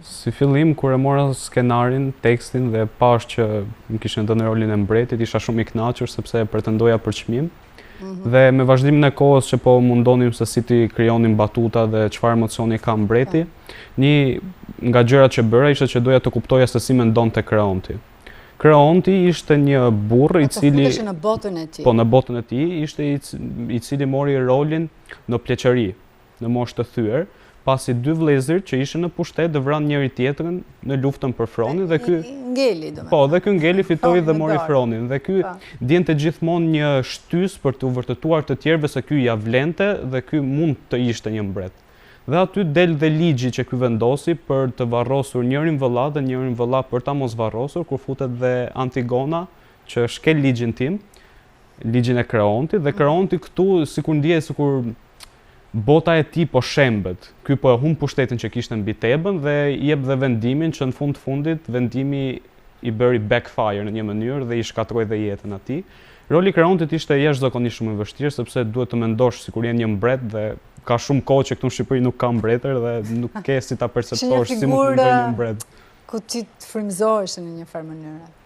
Si fillim, kur e mora skenarin, tekstin dhe pash që më kishën dhënë rolin e mbretit, isha shumë i kënaqur sepse pretendoja për çmim. Dhe me vazhdimin e kohës që po mundonim se si ti krijonim batuta dhe çfarë emocioni ka mbreti, një nga gjërat që bëra ishte që doja të kuptoja se si mendonte Kreonti. Kreonti ishte një burr i cili në botën e tij. Po, në botën e tij ishte i cili mori rolin në pleqëri, në moshë të thyer, pasi dy vëllezër që ishin në pushtet dhe vranë njëri tjetrën në luftën për fronin dhe ky ngeli domethënë. Po, dhe ky ngeli fitoi dhe mori fronin dhe ky ndjente gjithmonë një shtys për të vërtetuar të tjerëve se ky ja vlente dhe ky mund të ishte një mbret. Dhe aty del dhe ligji që ky vendosi për të varrosur njërin vëlla dhe njërin vëlla për ta mos varrosur, kur futet dhe Antigona që shkel ligjin tim, ligjin e Kreontit, dhe Kreonti këtu sikur ndiej sikur bota e tij po shembet. Ky po e humb pushtetin që kishte mbi Tebën dhe i jep dhe vendimin që në fundit vendimi i bëri backfire në një mënyrë dhe i shkatroi dhe jetën atij. Roli i Kreontit ishte jashtëzakonisht shumë i vështirë sepse duhet të mendosh sikur je një mbret dhe ka shumë kohë që këtu në Shqipëri nuk ka mbretër dhe nuk ke si ta perceptosh si mund të bëj një mbret. Ku ti të frymëzohesh në një farë mënyre.